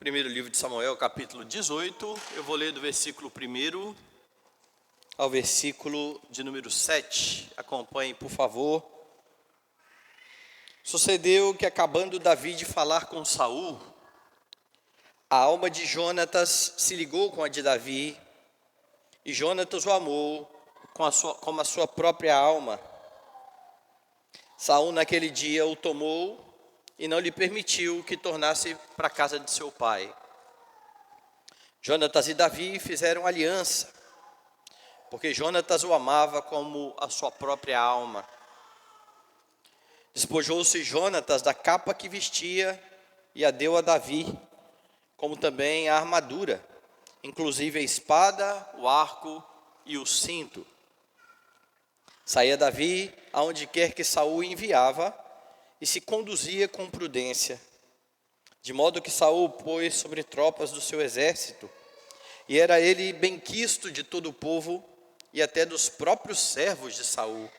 Primeiro livro de Samuel, capítulo 18, eu vou ler do versículo 1 ao versículo de número 7. Acompanhe, por favor. Sucedeu que, acabando Davi de falar com Saul, a alma de Jonatas se ligou com a de Davi, e Jonatas o amou como a sua própria alma. Saul naquele dia o tomou e não lhe permitiu que tornasse para a casa de seu pai. Jonatas e Davi fizeram aliança, porque Jonatas o amava como a sua própria alma. Despojou-se Jonatas da capa que vestia e a deu a Davi, como também a armadura, inclusive a espada, o arco e o cinto. Saía Davi aonde quer que Saul enviava e se conduzia com prudência, de modo que Saul pôs sobre tropas do seu exército, e era ele benquisto de todo o povo e até dos próprios servos de Saul.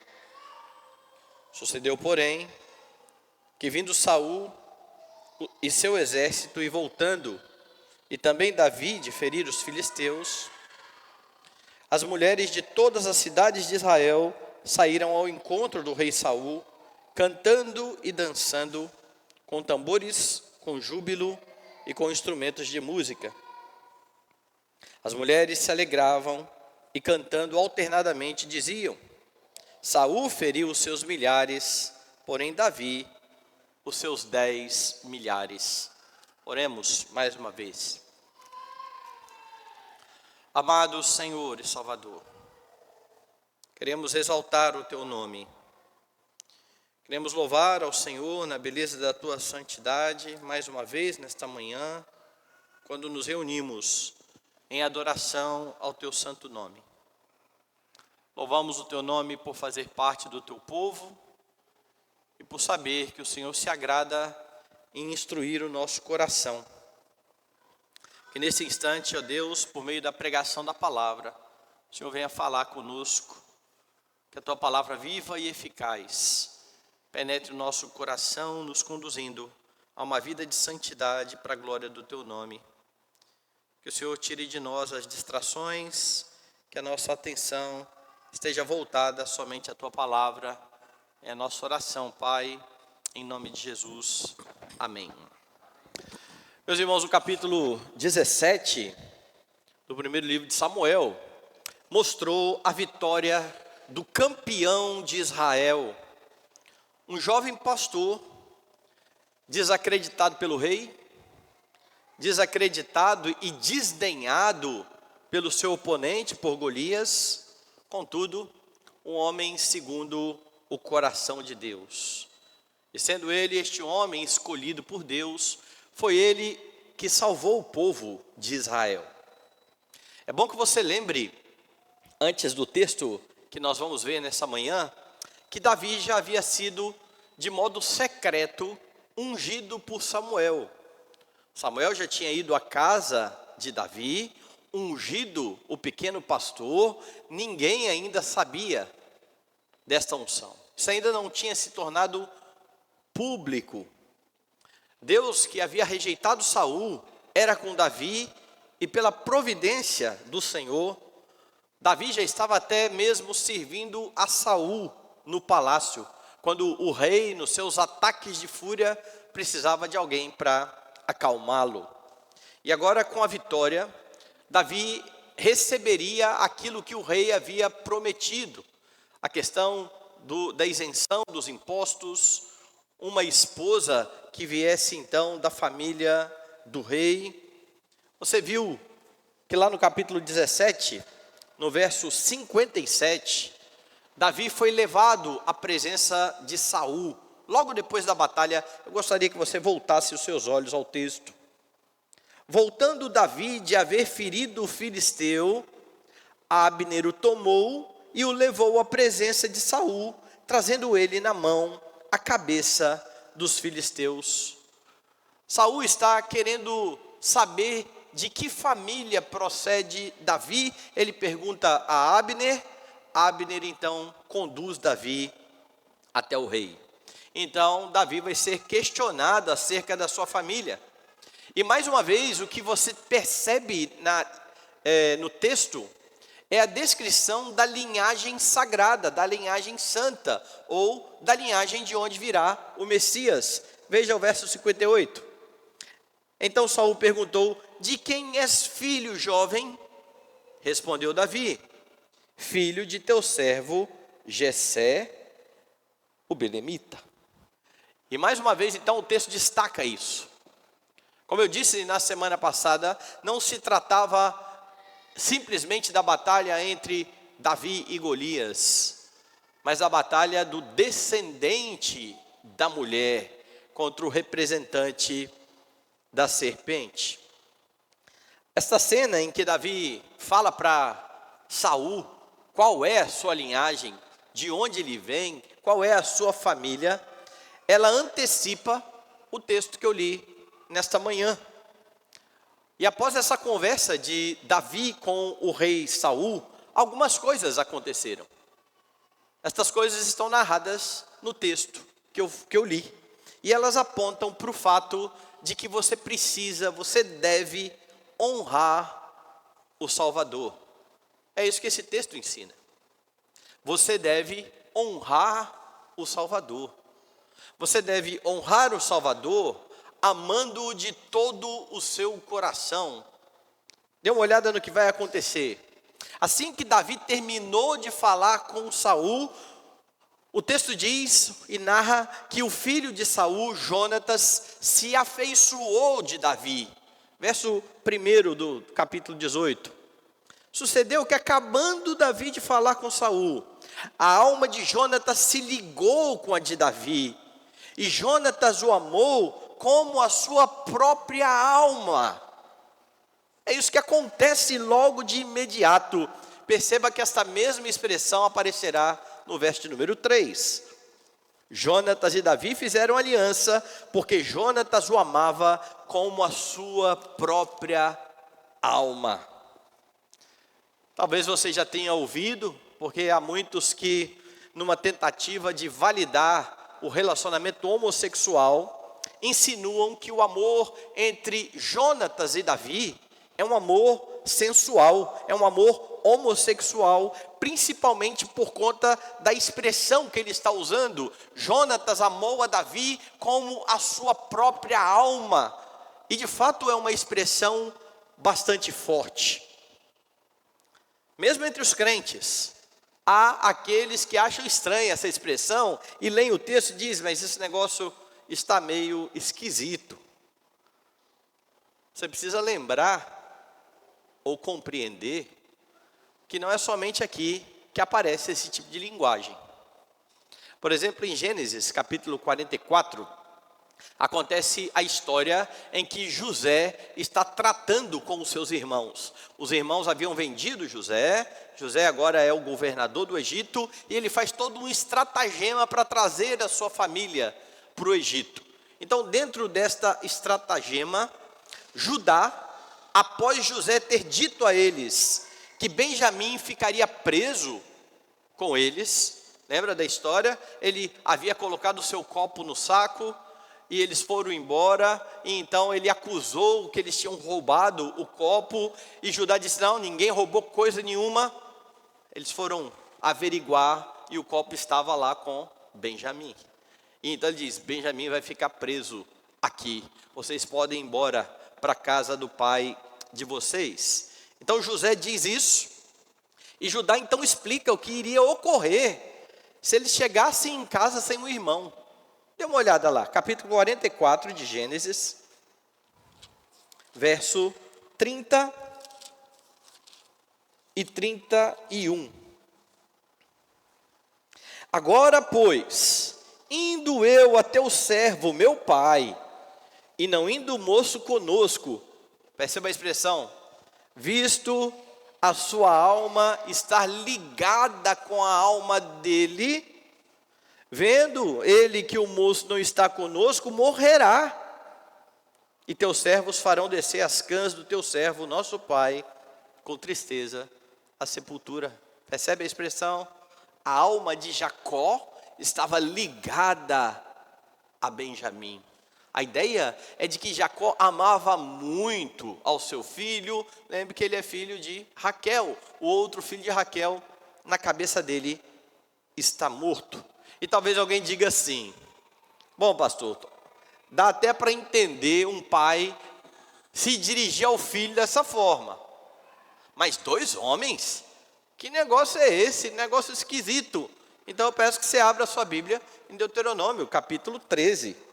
Sucedeu, porém, que vindo Saul e seu exército e voltando, e também Davi de ferir os filisteus, as mulheres de todas as cidades de Israel saíram ao encontro do rei Saul, cantando e dançando, com tambores, com júbilo e com instrumentos de música. As mulheres se alegravam e, cantando alternadamente, diziam: Saul feriu os seus milhares, porém Davi os seus 10 milhares. Oremos mais uma vez. Amado Senhor e Salvador, queremos exaltar o Teu nome. Queremos louvar ao Senhor na beleza da Tua santidade, mais uma vez nesta manhã, quando nos reunimos em adoração ao Teu santo nome. Louvamos o Teu nome por fazer parte do Teu povo e por saber que o Senhor se agrada em instruir o nosso coração. Que nesse instante, ó Deus, por meio da pregação da palavra, o Senhor venha falar conosco, que a Tua palavra viva e eficaz penetre o nosso coração, nos conduzindo a uma vida de santidade para a glória do Teu nome. Que o Senhor tire de nós as distrações, que a nossa atenção esteja voltada somente à Tua palavra. É a nossa oração, Pai, em nome de Jesus. Amém. Meus irmãos, o capítulo 17 do primeiro livro de Samuel mostrou a vitória do campeão de Israel, um jovem pastor, desacreditado pelo rei, desacreditado e desdenhado pelo seu oponente, por Golias, contudo, um homem segundo o coração de Deus. E sendo ele este homem escolhido por Deus, foi ele que salvou o povo de Israel. É bom que você lembre, antes do texto que nós vamos ver nessa manhã, que Davi já havia sido, de modo secreto, ungido por Samuel. Samuel já tinha ido à casa de Davi, ungido o pequeno pastor, ninguém ainda sabia desta unção. Isso ainda não tinha se tornado público. Deus, que havia rejeitado Saul, era com Davi, e pela providência do Senhor, Davi já estava até mesmo servindo a Saul no palácio, quando o rei, nos seus ataques de fúria, precisava de alguém para acalmá-lo. E agora, com a vitória, Davi receberia aquilo que o rei havia prometido, a questão da isenção dos impostos, uma esposa que viesse então da família do rei. Você viu que lá no capítulo 17, no verso 57, Davi foi levado à presença de Saul. Logo depois da batalha, eu gostaria que você voltasse os seus olhos ao texto. Voltando Davi de haver ferido o filisteu, Abner o tomou e o levou à presença de Saul, trazendo ele na mão a cabeça dos filisteus. Saul está querendo saber de que família procede Davi. Ele pergunta a Abner. Abner então conduz Davi até o rei. Então Davi vai ser questionado acerca da sua família. E mais uma vez, o que você percebe no texto é a descrição da linhagem sagrada, da linhagem santa, ou da linhagem de onde virá o Messias. Veja o verso 58. Então Saul perguntou: de quem és filho, jovem? Respondeu Davi: filho de teu servo Jessé, o belemita. E mais uma vez, então, o texto destaca isso. Como eu disse na semana passada, não se tratava simplesmente da batalha entre Davi e Golias, mas a batalha do descendente da mulher contra o representante da serpente. Esta cena em que Davi fala para Saul qual é a sua linhagem, de onde ele vem, qual é a sua família, ela antecipa o texto que eu li nesta manhã. E após essa conversa de Davi com o rei Saul, algumas coisas aconteceram. Estas coisas estão narradas no texto que eu li. E elas apontam para o fato de que você deve honrar o Salvador. É isso que esse texto ensina. Você deve honrar o Salvador. Você deve honrar o Salvador amando-o de todo o seu coração. Dê uma olhada no que vai acontecer. Assim que Davi terminou de falar com Saul, o texto diz e narra que o filho de Saul, Jonatas, se afeiçoou de Davi. Verso 1 do capítulo 18. Sucedeu que, acabando Davi de falar com Saul, a alma de Jonatas se ligou com a de Davi, e Jonatas o amou como a sua própria alma. É isso que acontece logo de imediato. Perceba que esta mesma expressão aparecerá no verso número 3. Jonatas e Davi fizeram aliança, porque Jonatas o amava como a sua própria alma. Talvez você já tenha ouvido, porque há muitos que, numa tentativa de validar o relacionamento homossexual, insinuam que o amor entre Jonatas e Davi é um amor sensual, é um amor homossexual, principalmente por conta da expressão que ele está usando. Jonatas amou a Davi como a sua própria alma, e de fato é uma expressão bastante forte. Mesmo entre os crentes, há aqueles que acham estranha essa expressão e leem o texto e dizem: mas esse negócio está meio esquisito. Você precisa lembrar ou compreender que não é somente aqui que aparece esse tipo de linguagem. Por exemplo, em Gênesis capítulo 44, acontece a história em que José está tratando com os seus irmãos. Os irmãos haviam vendido José agora é o governador do Egito, e ele faz todo um estratagema para trazer a sua família para o Egito. Então, dentro desta estratagema, Judá, após José ter dito a eles que Benjamim ficaria preso com eles, lembra da história? Ele havia colocado o seu copo no saco, e eles foram embora, e então ele acusou que eles tinham roubado o copo, e Judá disse: não, ninguém roubou coisa nenhuma. Eles foram averiguar, e o copo estava lá com Benjamim. E então ele diz: Benjamim vai ficar preso aqui, vocês podem ir embora para a casa do pai de vocês. Então José diz isso, e Judá então explica o que iria ocorrer se eles chegassem em casa sem um irmão. Dê uma olhada lá, capítulo 44 de Gênesis, verso 30 e 31. Agora, pois, indo eu a teu servo, meu pai, e não indo o moço conosco, perceba a expressão, visto a sua alma estar ligada com a alma dele, vendo ele que o moço não está conosco, morrerá. E teus servos farão descer as cãs do teu servo, nosso pai, com tristeza, à sepultura. Percebe a expressão? A alma de Jacó estava ligada a Benjamim. A ideia é de que Jacó amava muito ao seu filho. Lembre que ele é filho de Raquel. O outro filho de Raquel, na cabeça dele, está morto. E talvez alguém diga assim: bom, pastor, dá até para entender um pai se dirigir ao filho dessa forma. Mas 2 homens? Que negócio é esse? Negócio esquisito. Então eu peço que você abra a sua Bíblia em Deuteronômio, capítulo 13.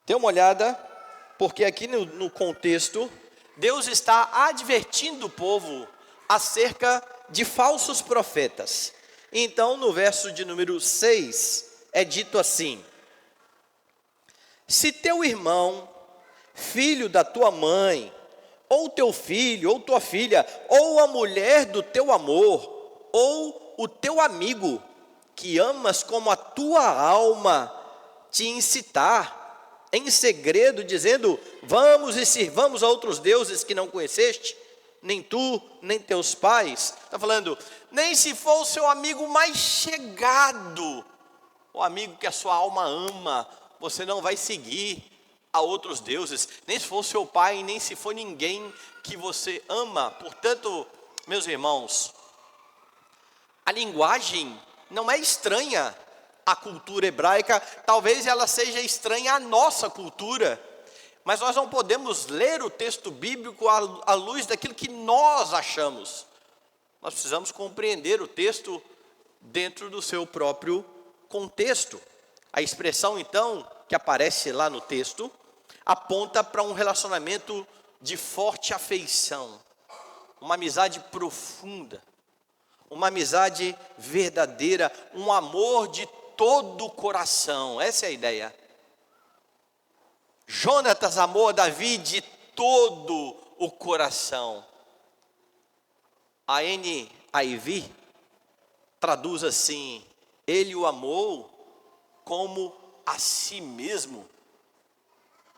Dê uma olhada, porque aqui no contexto, Deus está advertindo o povo acerca de falsos profetas. Então, no verso de número 6, é dito assim: se teu irmão, filho da tua mãe, ou teu filho, ou tua filha, ou a mulher do teu amor, ou o teu amigo, que amas como a tua alma, te incitar em segredo, dizendo: vamos e sirvamos a outros deuses que não conheceste, nem tu, nem teus pais. Está falando, nem se for o seu amigo mais chegado, o amigo que a sua alma ama, você não vai seguir a outros deuses, nem se for o seu pai, nem se for ninguém que você ama. Portanto, meus irmãos, a linguagem não é estranha à cultura hebraica, talvez ela seja estranha à nossa cultura, mas nós não podemos ler o texto bíblico à luz daquilo que nós achamos. Nós precisamos compreender o texto dentro do seu próprio contexto. A expressão, então, que aparece lá no texto, aponta para um relacionamento de forte afeição, uma amizade profunda, uma amizade verdadeira, um amor de todo o coração. Essa é a ideia. Jonatas amou a Davi de todo o coração. A NIV traduz assim: ele o amou como a si mesmo.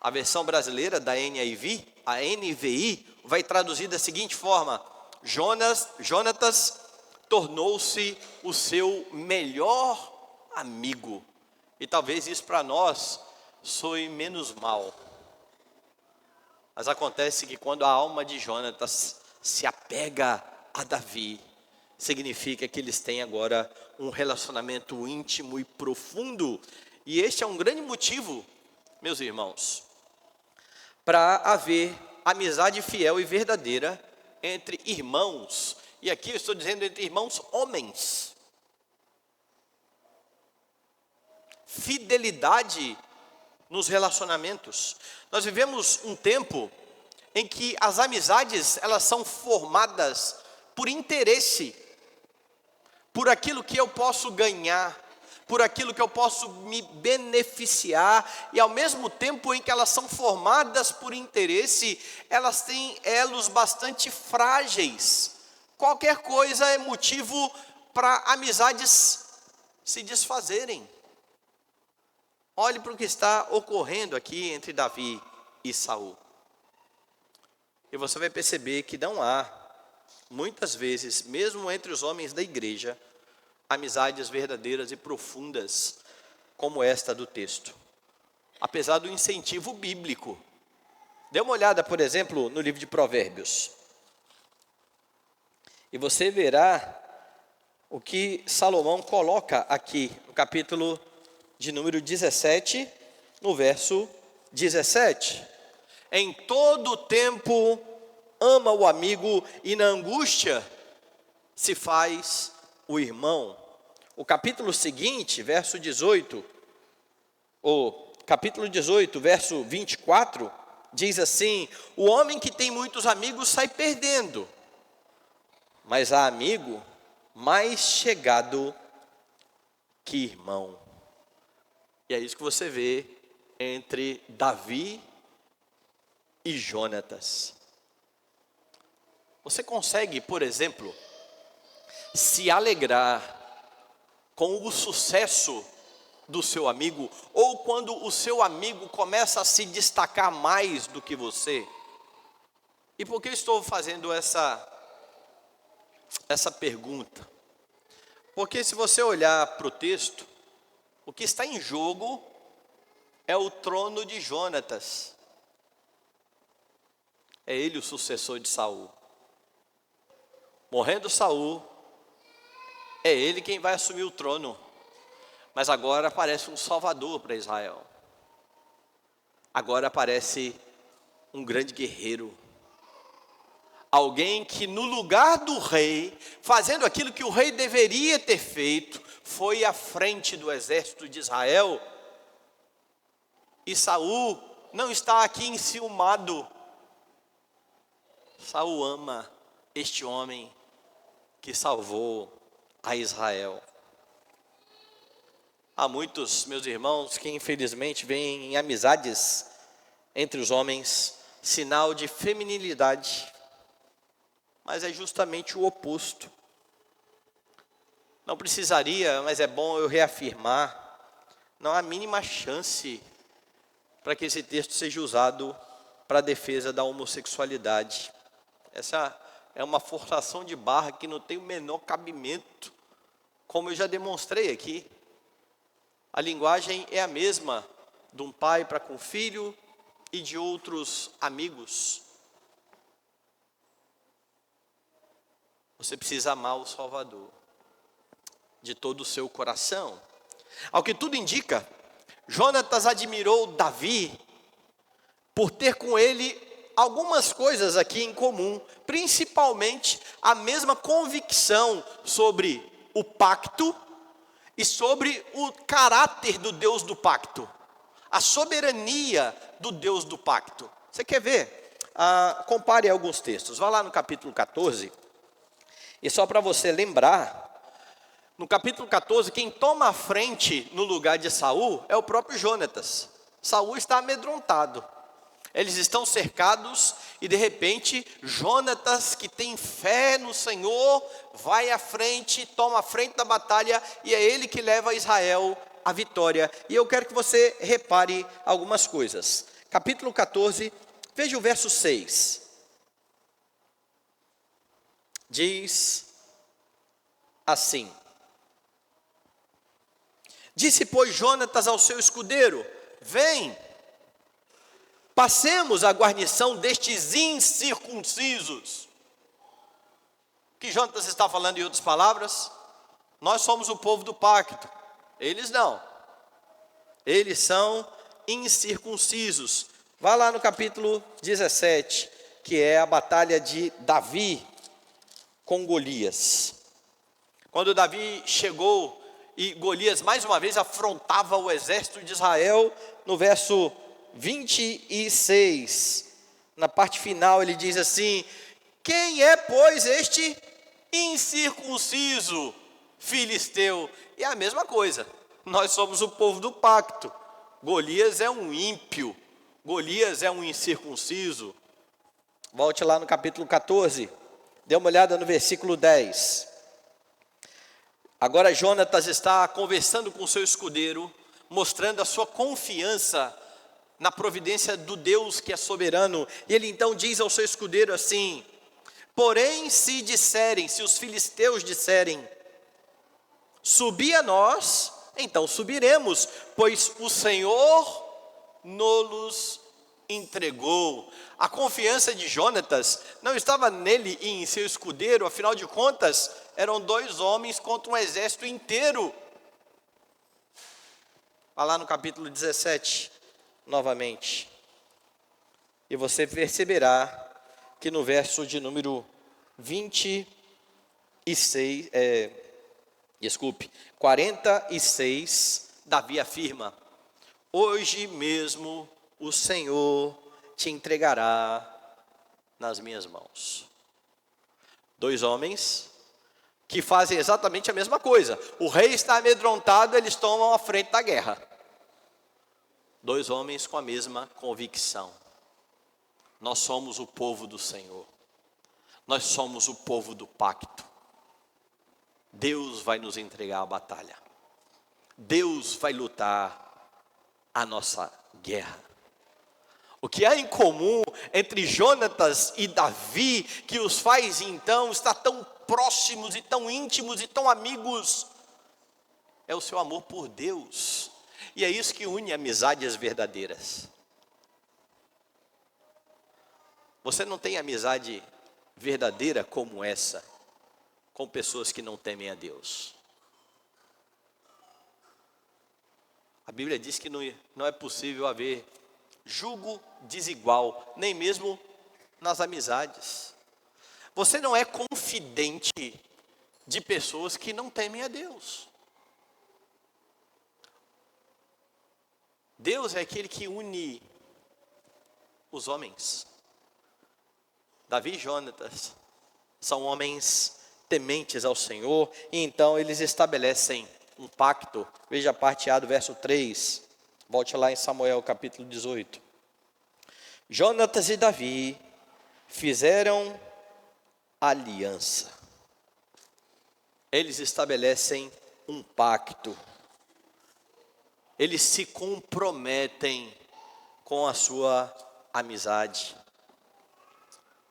A versão brasileira da NIV, a NVI, vai traduzir da seguinte forma: Jonatas tornou-se o seu melhor amigo. E talvez isso para nós soe menos mal. Mas acontece que quando a alma de Jonatas se apega a Davi, significa que eles têm agora um relacionamento íntimo e profundo. E este é um grande motivo, meus irmãos, para haver amizade fiel e verdadeira entre irmãos. E aqui eu estou dizendo entre irmãos homens. Fidelidade nos relacionamentos. Nós vivemos um tempo em que as amizades, elas são formadas por interesse, por aquilo que eu posso ganhar, por aquilo que eu posso me beneficiar, e ao mesmo tempo em que elas são formadas por interesse, elas têm elos bastante frágeis. Qualquer coisa é motivo para amizades se desfazerem. Olhe para o que está ocorrendo aqui entre Davi e Saul. E você vai perceber que não há, muitas vezes, mesmo entre os homens da igreja, amizades verdadeiras e profundas como esta do texto, apesar do incentivo bíblico. Dê uma olhada, por exemplo, no livro de Provérbios, e você verá o que Salomão coloca aqui, no capítulo de número 17, no verso 17. Em todo tempo ama o amigo, e na angústia se faz o irmão. O capítulo seguinte, verso 18, capítulo 18, verso 24, diz assim: o homem que tem muitos amigos sai perdendo, mas há amigo mais chegado que irmão. E é isso que você vê entre Davi e Jonatas. Você consegue, por exemplo, se alegrar com o sucesso do seu amigo, ou quando o seu amigo começa a se destacar mais do que você? E por que estou fazendo essa pergunta? Porque se você olhar para o texto, o que está em jogo é o trono de Jonatas. É ele o sucessor de Saul. Morrendo Saul, é ele quem vai assumir o trono. Mas agora aparece um salvador para Israel. Agora aparece um grande guerreiro. Alguém que no lugar do rei, fazendo aquilo que o rei deveria ter feito, foi à frente do exército de Israel. E Saul não está aqui enciumado. Saul ama este homem que salvou a Israel. Há muitos, meus irmãos, que infelizmente veem em amizades entre os homens sinal de feminilidade, mas é justamente o oposto. Não precisaria, mas é bom eu reafirmar, não há a mínima chance para que esse texto seja usado para a defesa da homossexualidade. Essa é uma forçação de barra que não tem o menor cabimento, como eu já demonstrei aqui. A linguagem é a mesma de um pai para com o filho e de outros amigos. Você precisa amar o Salvador de todo o seu coração. Ao que tudo indica, Jonatas admirou Davi por ter com ele algumas coisas aqui em comum, principalmente a mesma convicção sobre o pacto e sobre o caráter do Deus do pacto, a soberania do Deus do pacto. Você quer ver? Compare alguns textos. Vá lá no capítulo 14, e só para você lembrar, no capítulo 14, quem toma a frente no lugar de Saul é o próprio Jonatas. Saul está amedrontado. Eles estão cercados e de repente Jonatas, que tem fé no Senhor, vai à frente, toma a frente da batalha e é ele que leva Israel à vitória. E eu quero que você repare algumas coisas. Capítulo 14, veja o verso 6. Diz assim: disse, pois, Jonatas ao seu escudeiro: vem, passemos a guarnição destes incircuncisos. O que Jonatas está falando em outras palavras? Nós somos o povo do pacto, eles não. Eles são incircuncisos. Vá lá no capítulo 17, que é a batalha de Davi com Golias. Quando Davi chegou e Golias mais uma vez afrontava o exército de Israel, no verso 26, na parte final ele diz assim: quem é, pois, este incircunciso filisteu? E é a mesma coisa, nós somos o povo do pacto. Golias é um ímpio, Golias é um incircunciso. Volte lá no capítulo 14, dê uma olhada no versículo 10. Agora Jonatas está conversando com o seu escudeiro, mostrando a sua confiança na providência do Deus que é soberano. E ele então diz ao seu escudeiro assim: porém se os filisteus disserem, subi a nós, então subiremos, pois o Senhor nos entregou. A confiança de Jonatas não estava nele e em seu escudeiro, afinal de contas, eram dois homens contra um exército inteiro. Vá lá no capítulo 17, novamente, e você perceberá que no verso de número 46, Davi afirma: hoje mesmo o Senhor te entregará nas minhas mãos. Dois homens que fazem exatamente a mesma coisa. O rei está amedrontado, eles tomam a frente da guerra. Dois homens com a mesma convicção. Nós somos o povo do Senhor. Nós somos o povo do pacto. Deus vai nos entregar a batalha. Deus vai lutar a nossa guerra. O que há em comum entre Jonatas e Davi, que os faz então estar tão próximos e tão íntimos e tão amigos, é o seu amor por Deus. E é isso que une amizades verdadeiras. Você não tem amizade verdadeira como essa, com pessoas que não temem a Deus. A Bíblia diz que não é possível haver julgo desigual, nem mesmo nas amizades. Você não é confidente de pessoas que não temem a Deus. Deus é aquele que une os homens. Davi e Jonatas são homens tementes ao Senhor, e então eles estabelecem um pacto. Veja a parte A do verso 3, volte lá em Samuel capítulo 18. Jonatas e Davi fizeram aliança. Eles estabelecem um pacto. Eles se comprometem com a sua amizade.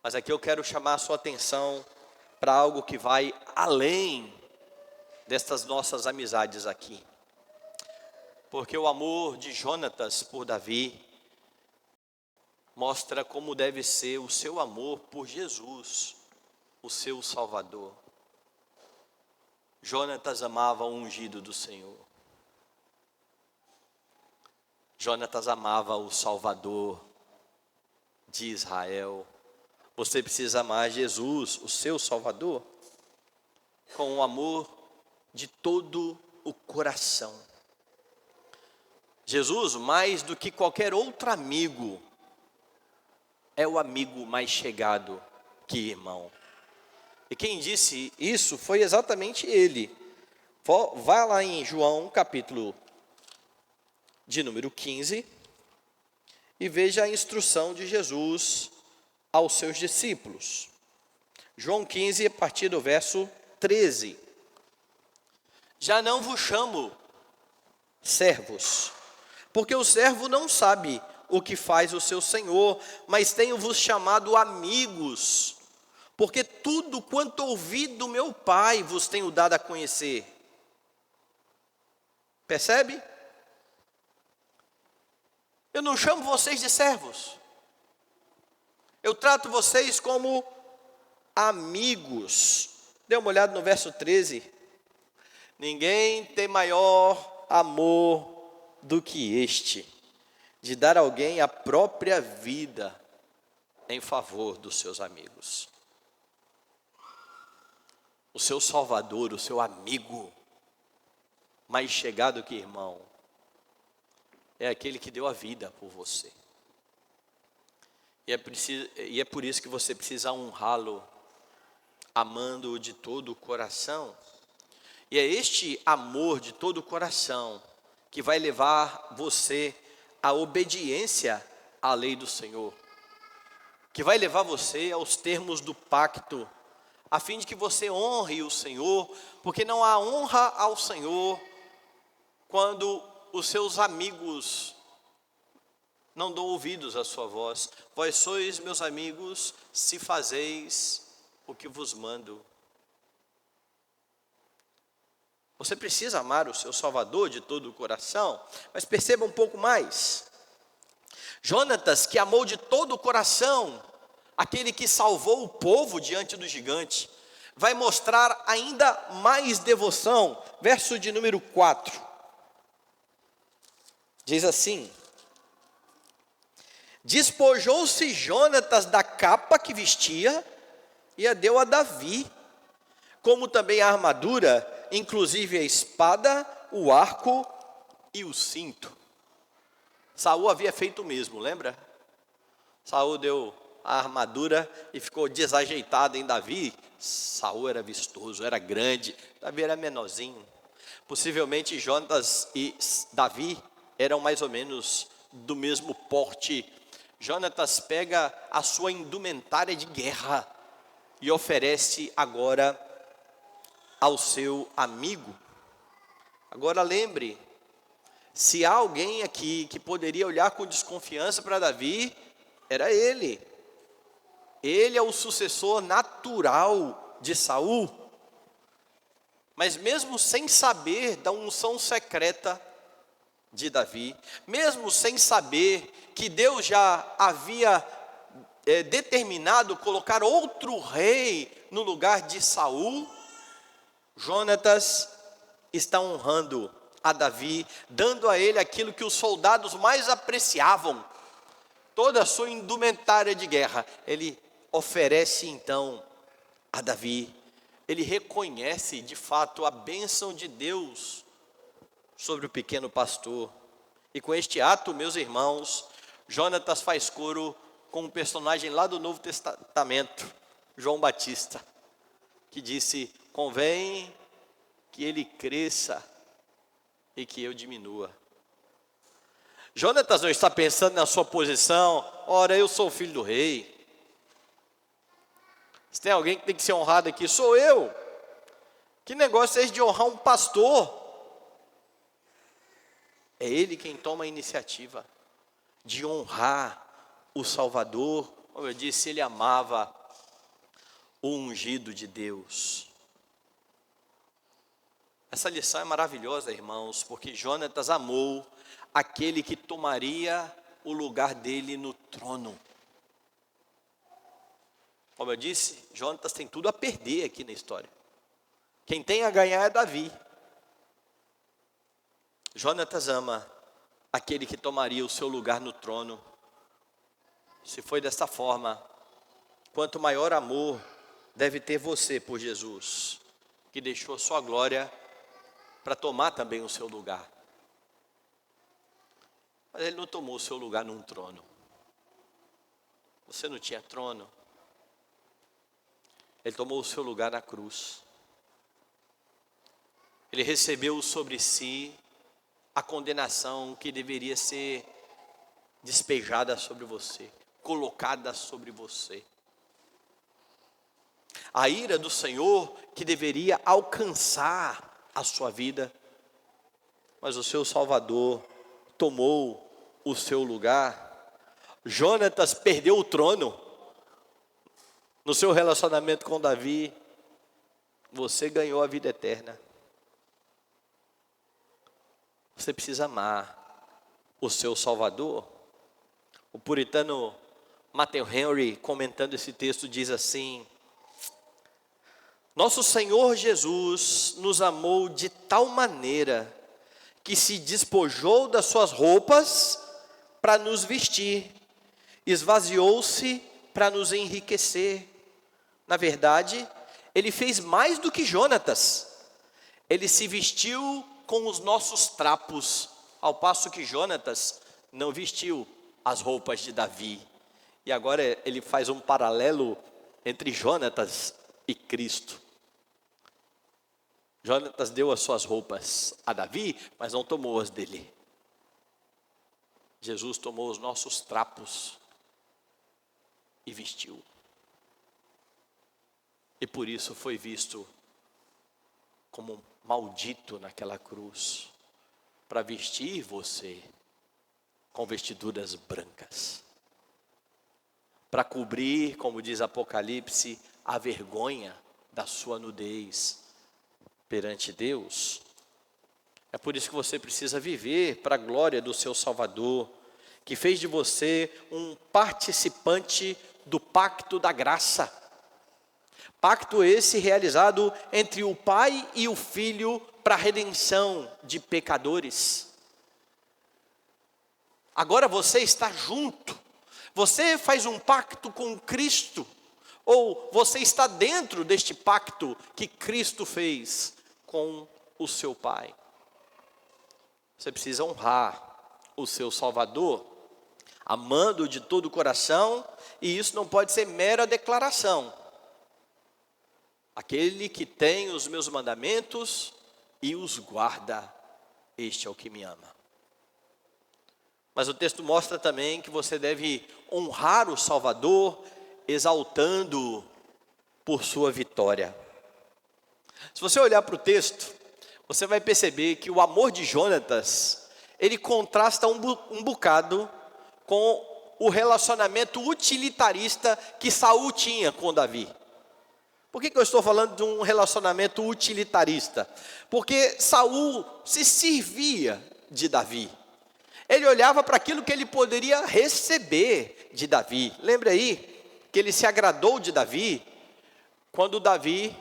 Mas aqui eu quero chamar a sua atenção para algo que vai além destas nossas amizades aqui. Porque o amor de Jonatas por Davi mostra como deve ser o seu amor por Jesus, o seu Salvador. Jonatas amava o ungido do Senhor. Jonatas amava o Salvador de Israel. Você precisa amar Jesus, o seu Salvador, com o amor de todo o coração. Jesus, mais do que qualquer outro amigo, é o amigo mais chegado que irmão. E quem disse isso foi exatamente ele. Vá lá em João, capítulo de número 15, e veja a instrução de Jesus aos seus discípulos. João 15, a partir do verso 13. Já não vos chamo servos, porque o servo não sabe o que faz o seu senhor, mas tenho-vos chamado amigos, porque tudo quanto ouvi do meu Pai vos tenho dado a conhecer. Percebe? Eu não chamo vocês de servos. Eu trato vocês como amigos. Dê uma olhada no verso 13. Ninguém tem maior amor do que este, de dar a alguém a própria vida em favor dos seus amigos. O seu Salvador, o seu amigo, mais chegado que irmão, é aquele que deu a vida por você. E é por isso que você precisa honrá-lo, amando-o de todo o coração. E é este amor de todo o coração que vai levar você à obediência à lei do Senhor, que vai levar você aos termos do pacto, a fim de que você honre o Senhor, porque não há honra ao Senhor quando os seus amigos não dão ouvidos à sua voz. Vós sois meus amigos, se fazeis o que vos mando. Você precisa amar o seu Salvador de todo o coração, mas perceba um pouco mais. Jonatas, que amou de todo o coração aquele que salvou o povo diante do gigante, vai mostrar ainda mais devoção. Verso de número 4. Diz assim: despojou-se Jonatas da capa que vestia e a deu a Davi, como também a armadura, inclusive a espada, o arco e o cinto. Saul havia feito o mesmo, lembra? Saul deu a armadura e ficou desajeitado em Davi. Saul era vistoso, era grande, Davi era menorzinho. Possivelmente Jonatas e Davi eram mais ou menos do mesmo porte. Jonatas pega a sua indumentária de guerra e oferece agora ao seu amigo. Agora lembre Se há alguém aqui que poderia olhar com desconfiança para Davi, era ele. Ele é o sucessor natural de Saul. Mas mesmo sem saber da unção secreta de Davi, mesmo sem saber que Deus já havia determinado colocar outro rei no lugar de Saul, Jonatas está honrando a Davi, dando a ele aquilo que os soldados mais apreciavam, toda a sua indumentária de guerra. Ele oferece então a Davi. Ele reconhece de fato a bênção de Deus sobre o pequeno pastor. E com este ato, meus irmãos, Jonatas faz coro com um personagem lá do Novo Testamento, João Batista, que disse: convém que ele cresça e que eu diminua. Jonatas não está pensando na sua posição, ora, eu sou o filho do rei. Se tem alguém que tem que ser honrado aqui, sou eu. Que negócio é esse de honrar um pastor? É ele quem toma a iniciativa de honrar o Salvador. Como eu disse, ele amava o ungido de Deus. Essa lição é maravilhosa, irmãos, porque Jonatas amou aquele que tomaria o lugar dele no trono. Como eu disse, Jonatas tem tudo a perder aqui na história. Quem tem a ganhar é Davi. Jonatas ama aquele que tomaria o seu lugar no trono. Se foi desta forma, quanto maior amor deve ter você por Jesus, que deixou sua glória para tomar também o seu lugar. Mas ele não tomou o seu lugar num trono. Você não tinha trono. Ele tomou o seu lugar na cruz. Ele recebeu sobre si a condenação que deveria ser despejada sobre você, colocada sobre você. A ira do Senhor que deveria alcançar a sua vida, mas o seu Salvador tomou o seu lugar. Jonatas perdeu o trono no seu relacionamento com Davi. Você ganhou a vida eterna. Você precisa amar o seu Salvador. O puritano Matthew Henry, comentando esse texto, diz assim: nosso Senhor Jesus nos amou de tal maneira que se despojou das suas roupas para nos vestir, esvaziou-se para nos enriquecer. Na verdade, ele fez mais do que Jonatas. Ele se vestiu com os nossos trapos, ao passo que Jonatas não vestiu as roupas de Davi. E agora ele faz um paralelo entre Jonatas e Cristo. Jonatas deu as suas roupas a Davi, mas não tomou as dele. Jesus tomou os nossos trapos e vestiu. E por isso foi visto como um maldito naquela cruz, para vestir você com vestiduras brancas, para cobrir, como diz Apocalipse, a vergonha da sua nudez perante Deus. É por isso que você precisa viver para a glória do seu Salvador, que fez de você um participante do pacto da graça. Pacto esse realizado entre o Pai e o Filho para a redenção de pecadores. Agora você está junto. Você faz um pacto com Cristo, ou você está dentro deste pacto que Cristo fez com o seu Pai. Você precisa honrar o seu Salvador, amando de todo o coração, e isso não pode ser mera declaração. Aquele que tem os meus mandamentos e os guarda, este é o que me ama. Mas o texto mostra também que você deve honrar o Salvador, exaltando por sua vitória. Se você olhar para o texto, você vai perceber que o amor de Jonatas ele contrasta um bocado com o relacionamento utilitarista que Saul tinha com Davi. Por que eu estou falando de um relacionamento utilitarista? Porque Saul se servia de Davi. Ele olhava para aquilo que ele poderia receber de Davi. Lembra aí que ele se agradou de Davi quando Davi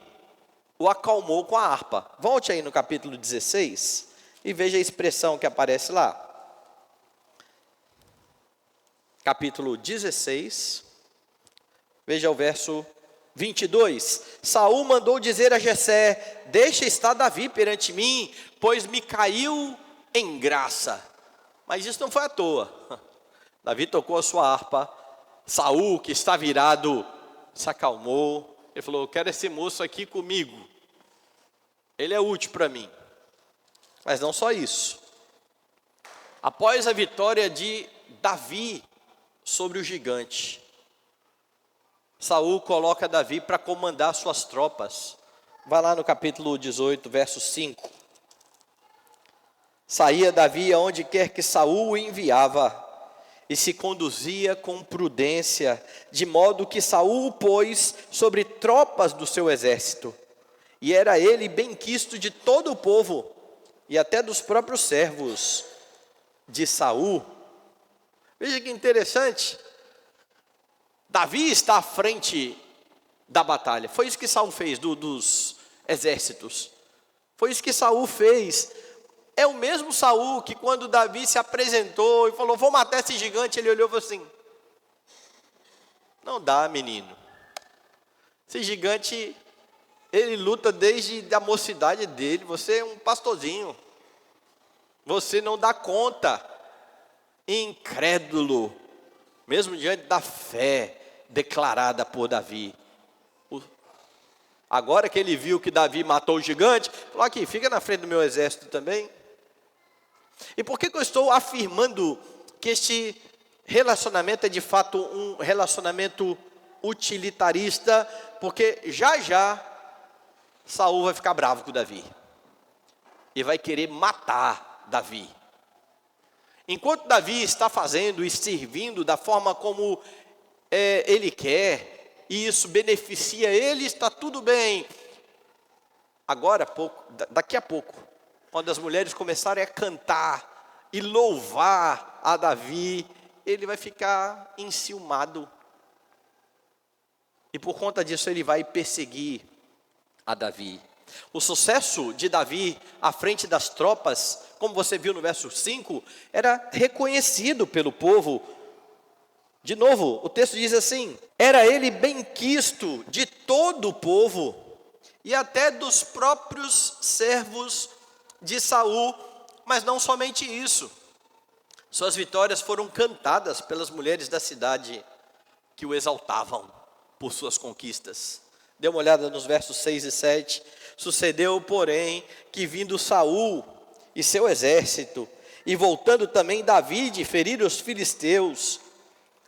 o acalmou com a harpa. Volte aí no capítulo 16 e veja a expressão que aparece lá. Capítulo 16, veja o verso 22. Saul mandou dizer a Jessé: deixa estar Davi perante mim, pois me caiu em graça. Mas isso não foi à toa. Davi tocou a sua harpa. Saul, que está virado, se acalmou. Ele falou: eu quero esse moço aqui comigo. Ele é útil para mim. Mas não só isso. Após a vitória de Davi sobre o gigante, Saul coloca Davi para comandar suas tropas. Vai lá no capítulo 18, verso 5. Saía Davi aonde quer que Saul o enviava, e se conduzia com prudência, de modo que Saul o pôs sobre tropas do seu exército. E era ele benquisto de todo o povo, e até dos próprios servos de Saul. Veja que interessante. Davi está à frente da batalha. Foi isso que Saul fez dos exércitos. Foi isso que Saul fez. É o mesmo Saul que quando Davi se apresentou e falou: vou matar esse gigante, ele olhou e falou assim: não dá, menino. Esse gigante, ele luta desde a mocidade dele. Você é um pastorzinho. Você não dá conta. Incrédulo, mesmo diante da fé declarada por Davi. Agora que ele viu que Davi matou o gigante, falou: aqui, fica na frente do meu exército também. E por que eu estou afirmando que este relacionamento é de fato um relacionamento utilitarista? Porque já Saul vai ficar bravo com Davi e vai querer matar Davi. Enquanto Davi está fazendo e servindo da forma como ele quer, e isso beneficia ele, está tudo bem. Agora, daqui a pouco, quando as mulheres começarem a cantar e louvar a Davi, ele vai ficar enciumado. E por conta disso ele vai perseguir a Davi. O sucesso de Davi à frente das tropas, como você viu no verso 5, era reconhecido pelo povo. De novo, o texto diz assim: era ele benquisto de todo o povo e até dos próprios servos de Saul. Mas não somente isso, suas vitórias foram cantadas pelas mulheres da cidade, que o exaltavam por suas conquistas. Dê uma olhada nos versos 6 e 7. Sucedeu, porém, que vindo Saul e seu exército, e voltando também Davi de ferir os filisteus,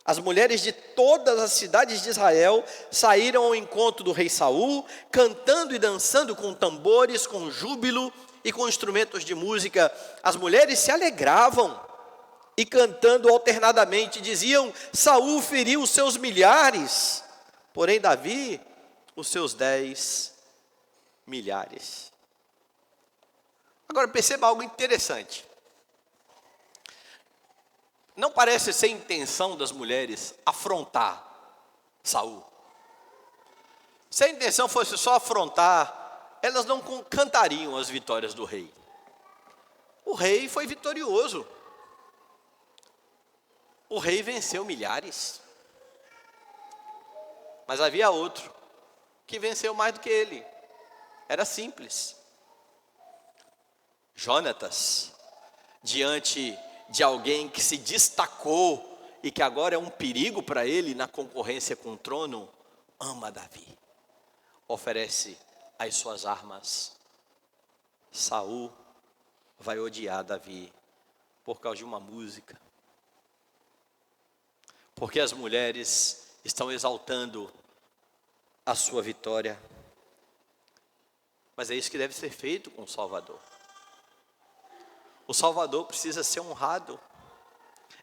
as mulheres de todas as cidades de Israel saíram ao encontro do rei Saul, cantando e dançando com tambores, com júbilo e com instrumentos de música. As mulheres se alegravam e cantando alternadamente diziam: Saul feriu os seus milhares, porém Davi os seus 10 milhares. Agora perceba algo interessante. Não parece ser intenção das mulheres afrontar Saul. Se a intenção fosse só afrontar, elas não cantariam as vitórias do rei. O rei foi vitorioso. O rei venceu milhares. Mas havia outro que venceu mais do que ele. Era simples. Jonatas, diante de alguém que se destacou e que agora é um perigo para ele na concorrência com o trono, ama Davi, oferece as suas armas. Saul vai odiar Davi por causa de uma música, porque as mulheres estão exaltando a sua vitória. Mas é isso que deve ser feito com o Salvador. O Salvador precisa ser honrado,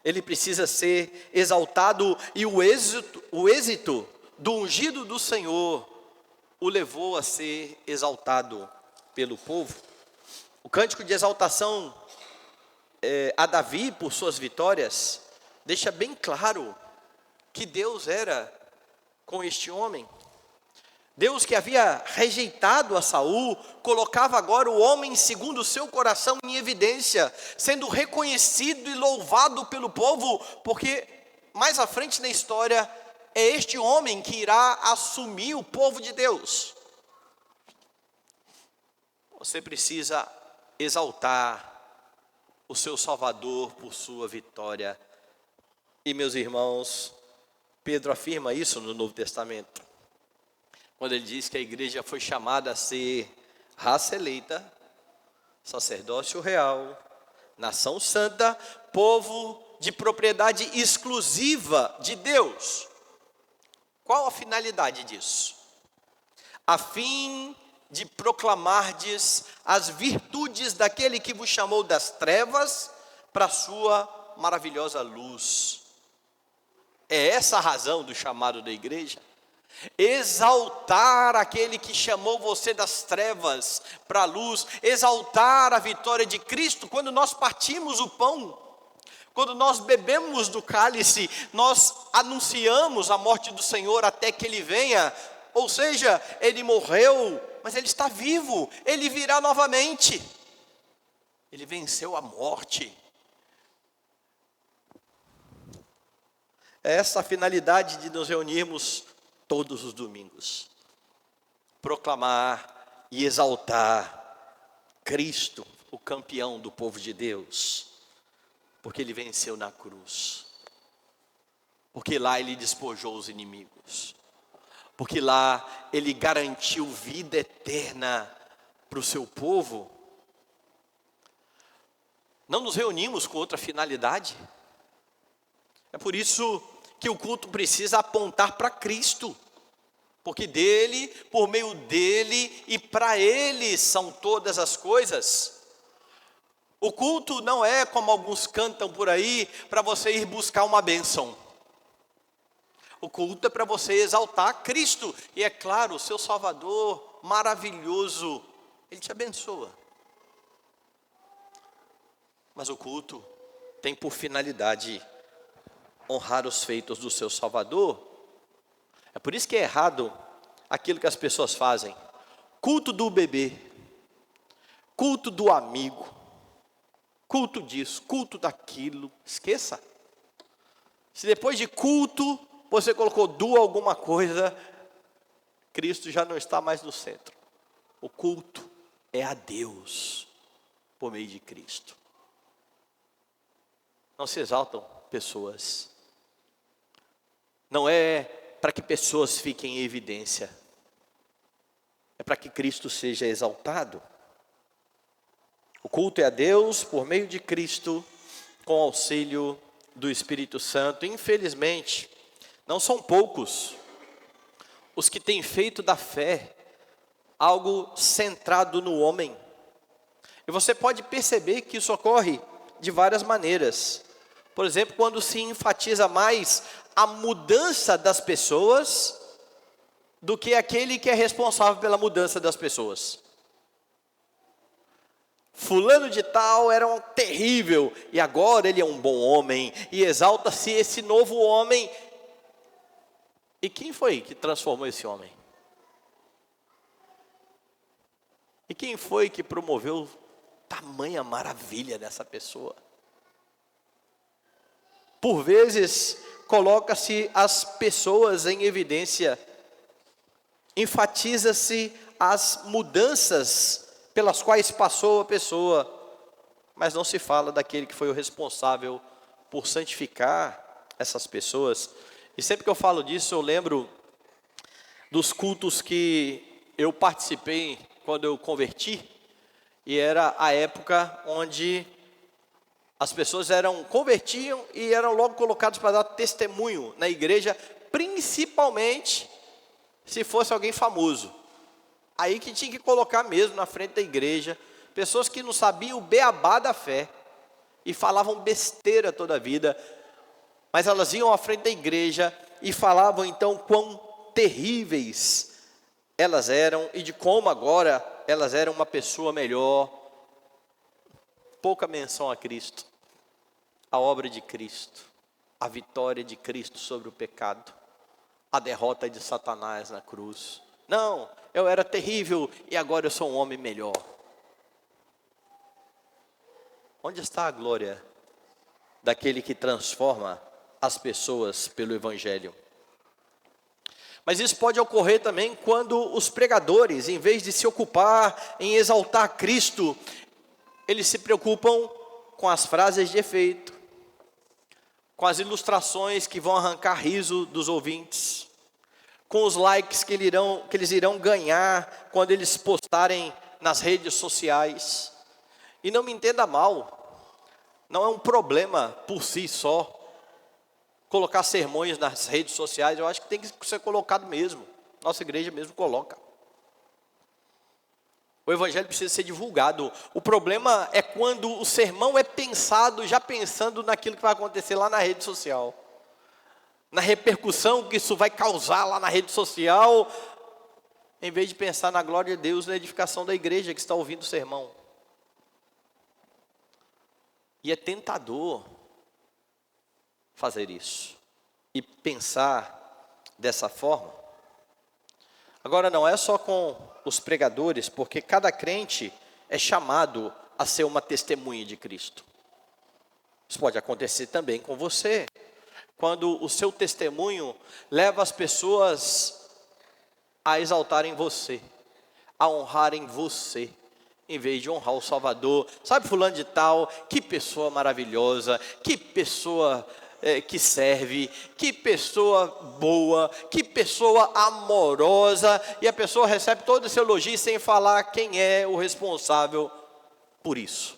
ele precisa ser exaltado, e o êxito do ungido do Senhor o levou a ser exaltado pelo povo. O cântico de exaltação a Davi por suas vitórias deixa bem claro que Deus era com este homem. Deus, que havia rejeitado a Saul, colocava agora o homem segundo o seu coração em evidência, sendo reconhecido e louvado pelo povo, porque mais à frente na história é este homem que irá assumir o povo de Deus. Você precisa exaltar o seu Salvador por sua vitória. E, meus irmãos, Pedro afirma isso no Novo Testamento, quando ele diz que a igreja foi chamada a ser raça eleita, sacerdócio real, nação santa, povo de propriedade exclusiva de Deus. Qual a finalidade disso? A fim de proclamardes as virtudes daquele que vos chamou das trevas para a sua maravilhosa luz. É essa a razão do chamado da igreja. Exaltar aquele que chamou você das trevas para a luz, exaltar a vitória de Cristo. Quando nós partimos o pão, quando nós bebemos do cálice, nós anunciamos a morte do Senhor até que Ele venha. Ou seja, Ele morreu, mas Ele está vivo, Ele virá novamente. Ele venceu a morte. É essa a finalidade de nos reunirmos todos os domingos. Proclamar e exaltar Cristo, o campeão do povo de Deus. Porque Ele venceu na cruz. Porque lá Ele despojou os inimigos. Porque lá Ele garantiu vida eterna para o seu povo. Não nos reunimos com outra finalidade. É por isso que o culto precisa apontar para Cristo. Porque dele, por meio dele e para ele são todas as coisas. O culto não é como alguns cantam por aí, para você ir buscar uma bênção. O culto é para você exaltar Cristo. E é claro, o seu Salvador maravilhoso, Ele te abençoa. Mas o culto tem por finalidade honrar os feitos do seu Salvador. É por isso que é errado aquilo que as pessoas fazem. Culto do bebê, culto do amigo, culto disso, culto daquilo. Esqueça. Se depois de culto você colocou do alguma coisa, Cristo já não está mais no centro. O culto é a Deus por meio de Cristo. Não se exaltam pessoas. Não é para que pessoas fiquem em evidência. É para que Cristo seja exaltado. O culto é a Deus por meio de Cristo, com auxílio do Espírito Santo. Infelizmente, não são poucos os que têm feito da fé algo centrado no homem. E você pode perceber que isso ocorre de várias maneiras. Por exemplo, quando se enfatiza mais a mudança das pessoas do que aquele que é responsável pela mudança das pessoas. Fulano de tal era um terrível e agora ele é um bom homem, e exalta-se esse novo homem. E quem foi que transformou esse homem? E quem foi que promoveu tamanha maravilha nessa pessoa? Por vezes, coloca-se as pessoas em evidência, enfatiza-se as mudanças pelas quais passou a pessoa, mas não se fala daquele que foi o responsável por santificar essas pessoas. E sempre que eu falo disso, eu lembro dos cultos que eu participei quando eu converti, e era a época onde as pessoas convertiam e eram logo colocados para dar testemunho na igreja, principalmente se fosse alguém famoso. Aí que tinha que colocar mesmo na frente da igreja pessoas que não sabiam o beabá da fé e falavam besteira toda a vida, mas elas iam à frente da igreja e falavam então quão terríveis elas eram e de como agora elas eram uma pessoa melhor. Pouca menção a Cristo, a obra de Cristo, a vitória de Cristo sobre o pecado, a derrota de Satanás na cruz. Não, eu era terrível e agora eu sou um homem melhor. Onde está a glória daquele que transforma as pessoas pelo Evangelho? Mas isso pode ocorrer também quando os pregadores, em vez de se ocupar em exaltar Cristo, eles se preocupam com as frases de efeito, com as ilustrações que vão arrancar riso dos ouvintes, com os likes que eles irão ganhar quando eles postarem nas redes sociais. E não me entenda mal, não é um problema por si só colocar sermões nas redes sociais. Eu acho que tem que ser colocado mesmo, nossa igreja mesmo coloca. O evangelho precisa ser divulgado. O problema é quando o sermão é pensado, já pensando naquilo que vai acontecer lá na rede social, na repercussão que isso vai causar lá na rede social, em vez de pensar na glória de Deus, na edificação da igreja que está ouvindo o sermão. E é tentador fazer isso e pensar dessa forma. Agora não é só com os pregadores, porque cada crente é chamado a ser uma testemunha de Cristo. Isso pode acontecer também com você, quando o seu testemunho leva as pessoas a exaltarem você, a honrarem você, em vez de honrar o Salvador. Sabe fulano de tal, que pessoa maravilhosa, que pessoa que serve, que pessoa boa, que pessoa amorosa, e a pessoa recebe todo esse elogio sem falar quem é o responsável por isso.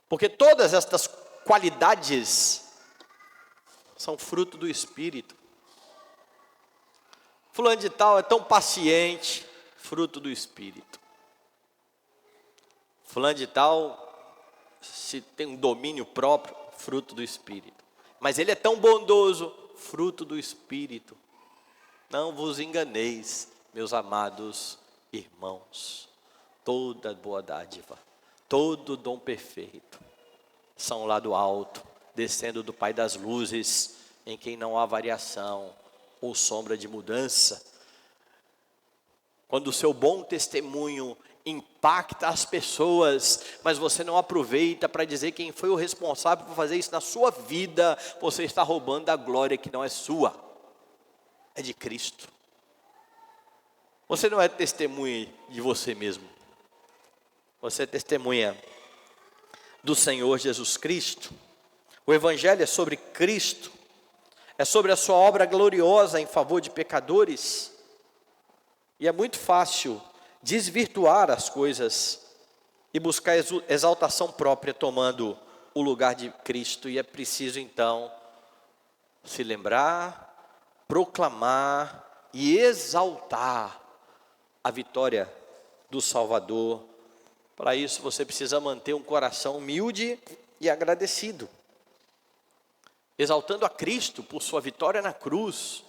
Porque todas estas qualidades são fruto do Espírito. Fulano de tal é tão paciente, fruto do Espírito. Fulano de tal, se tem um domínio próprio, fruto do Espírito. Mas ele é tão bondoso, fruto do Espírito. Não vos enganeis, meus amados irmãos. Toda boa dádiva, todo dom perfeito, são lá do alto, descendo do Pai das luzes, em quem não há variação ou sombra de mudança. Quando o seu bom testemunho impacta as pessoas, mas você não aproveita para dizer quem foi o responsável por fazer isso na sua vida, você está roubando a glória que não é sua, é de Cristo. Você não é testemunha de você mesmo, você é testemunha do Senhor Jesus Cristo. O Evangelho é sobre Cristo, é sobre a sua obra gloriosa em favor de pecadores, e é muito fácil desvirtuar as coisas e buscar exaltação própria, tomando o lugar de Cristo. E é preciso então se lembrar, proclamar e exaltar a vitória do Salvador. Para isso você precisa manter um coração humilde e agradecido, exaltando a Cristo por sua vitória na cruz,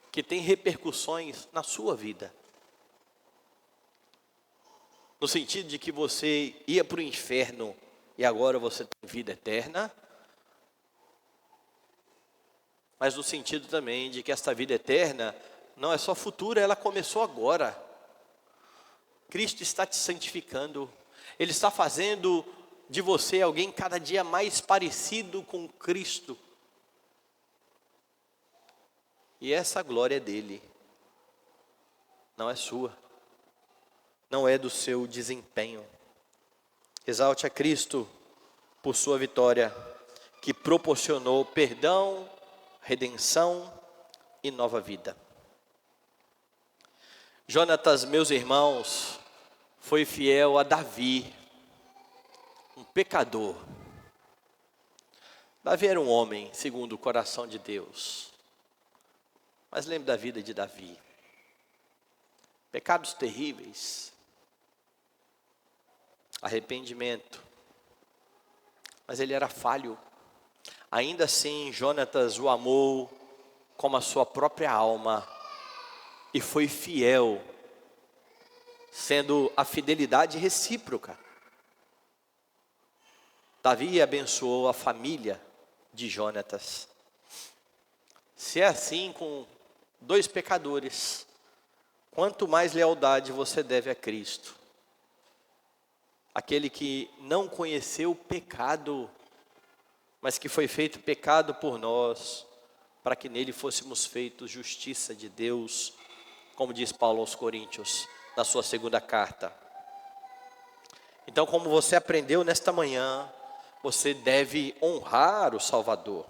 que tem repercussões na sua vida. No sentido de que você ia para o inferno e agora você tem vida eterna. Mas no sentido também de que esta vida eterna não é só futura, ela começou agora. Cristo está te santificando. Ele está fazendo de você alguém cada dia mais parecido com Cristo. E essa glória é dele, não é sua. Não é do seu desempenho. Exalte a Cristo por sua vitória, que proporcionou perdão, redenção e nova vida. Jonatas, meus irmãos, foi fiel a Davi, um pecador. Davi era um homem segundo o coração de Deus. Mas lembre da vida de Davi. Pecados terríveis. arrependimento. Mas ele era falho. Ainda assim, Jonatas o amou como a sua própria alma e foi fiel, sendo a fidelidade recíproca. Davi abençoou a família de Jonatas. Se é assim com dois pecadores, quanto mais lealdade você deve a Cristo. Aquele que não conheceu o pecado, mas que foi feito pecado por nós, para que nele fôssemos feitos justiça de Deus, como diz Paulo aos Coríntios, na sua segunda carta. Então, como você aprendeu nesta manhã, você deve honrar o Salvador.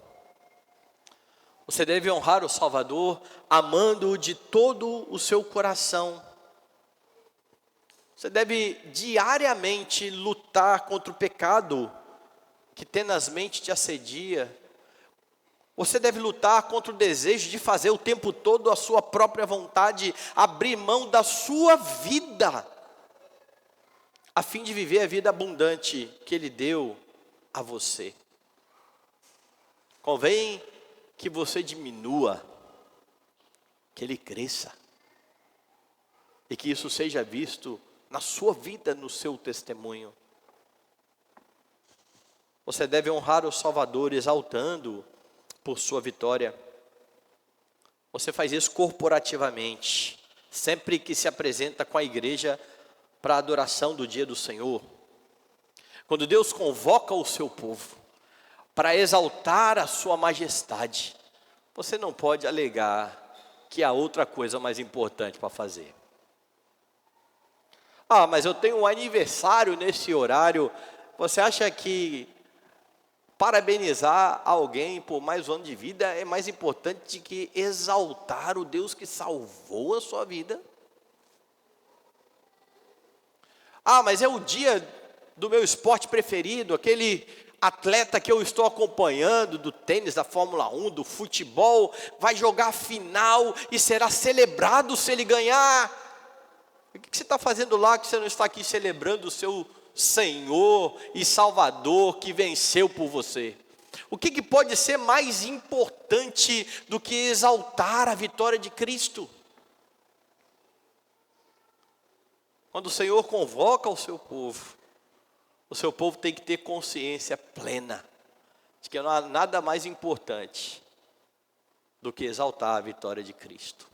Você deve honrar o Salvador amando-o de todo o seu coração. Você deve diariamente lutar contra o pecado que tenazmente te assedia. Você deve lutar contra o desejo de fazer o tempo todo a sua própria vontade, abrir mão da sua vida, a fim de viver a vida abundante que Ele deu a você. Convém que você diminua, que Ele cresça, e que isso seja visto na sua vida, no seu testemunho. Você deve honrar o Salvador exaltando por sua vitória. Você faz isso corporativamente, sempre que se apresenta com a igreja para a adoração do dia do Senhor. Quando Deus convoca o seu povo para exaltar a sua majestade, você não pode alegar que há outra coisa mais importante para fazer. Ah, mas eu tenho um aniversário nesse horário. Você acha que parabenizar alguém por mais um ano de vida é mais importante que exaltar o Deus que salvou a sua vida? Ah, mas é o dia do meu esporte preferido, aquele atleta que eu estou acompanhando, do tênis, da Fórmula 1, do futebol, vai jogar a final e será celebrado se ele ganhar. O que você está fazendo lá que você não está aqui celebrando o seu Senhor e Salvador que venceu por você? O que pode ser mais importante do que exaltar a vitória de Cristo? Quando o Senhor convoca o seu povo tem que ter consciência plena de que não há nada mais importante do que exaltar a vitória de Cristo.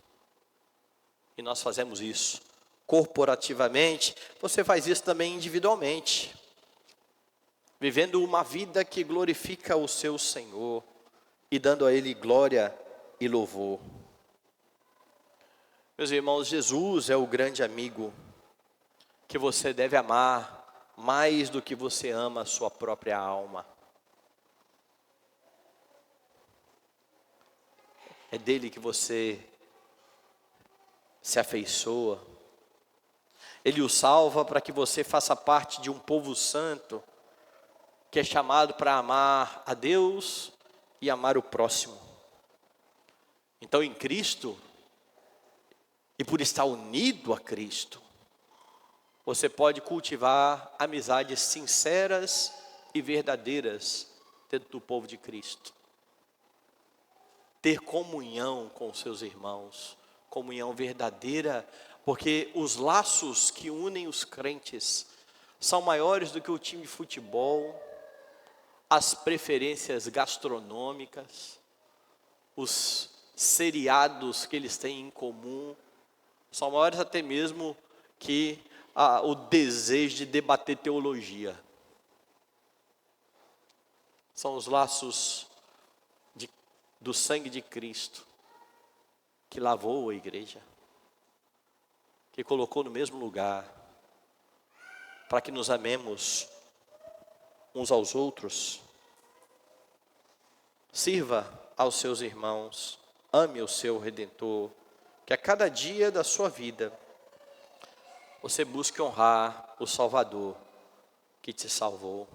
E nós fazemos isso corporativamente, você faz isso também individualmente, vivendo uma vida que glorifica o seu Senhor e dando a Ele glória e louvor. Meus irmãos, Jesus é o grande amigo que você deve amar mais do que você ama a sua própria alma. É dele que você se afeiçoa. Ele o salva para que você faça parte de um povo santo, que é chamado para amar a Deus e amar o próximo. Então, em Cristo, e por estar unido a Cristo, você pode cultivar amizades sinceras e verdadeiras dentro do povo de Cristo. Ter comunhão com os seus irmãos, comunhão verdadeira, porque os laços que unem os crentes são maiores do que o time de futebol, as preferências gastronômicas, os seriados que eles têm em comum, são maiores até mesmo que o desejo de debater teologia. São os laços do sangue de Cristo, que lavou a igreja, que colocou no mesmo lugar, para que nos amemos uns aos outros. Sirva aos seus irmãos, ame o seu Redentor, que a cada dia da sua vida, você busque honrar o Salvador que te salvou.